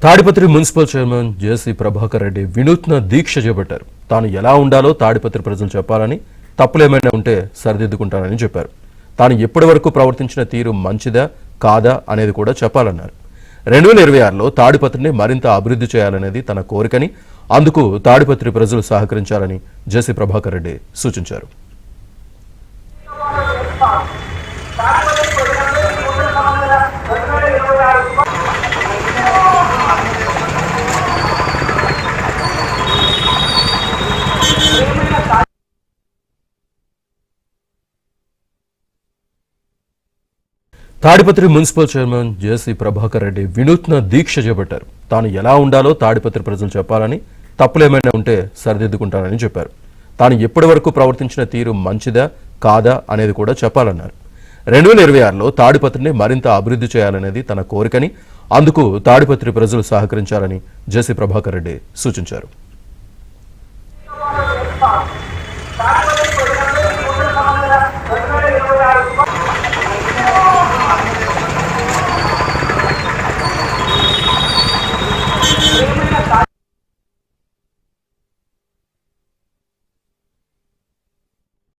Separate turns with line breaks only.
Tadipatri municipal chairman జేసీ ప్రభాకర్ రెడ్డి వినూత్న దీక్ష చేపట్టారు. తాను ఎలా ఉండాలో తాడిపత్రి ప్రజలు చెప్పాలని, తప్పులేమైనా ఉంటే సరిదిద్దుకుంటానని చెప్పారు. తాను ఎప్పటి వరకు ప్రవర్తించిన తీరు మంచిదా కాదా అనేది కూడా చెప్పాలన్నారు. 2026లో తాడిపత్రిని మరింత అభివృద్ధి చేయాలనేది తన కోరికని, అందుకు తాడిపత్రి ప్రజలు సహకరించాలని జేసీ ప్రభాకర్ రెడ్డి సూచించారు. తాడిపత్రి మున్సిపల్ చైర్మన్ జేసీ ప్రభాకర్ రెడ్డి వినూత్న దీక్ష చేపట్టారు. తాను ఎలా ఉండాలో తాడిపత్రి ప్రజలు చెప్పాలని, తప్పులేమైనా ఉంటే సరిదిద్దుకుంటానని చెప్పారు. తాను ఎప్పటి వరకు ప్రవర్తించిన తీరు మంచిదా కాదా అనేది కూడా చెప్పాలన్నారు. 2026లో తాడిపత్రిని మరింత అభివృద్ధి చేయాలనేది తన కోరికని, అందుకు తాడిపత్రి ప్రజలు సహకరించాలని జేసీ ప్రభాకర్ రెడ్డి సూచించారు.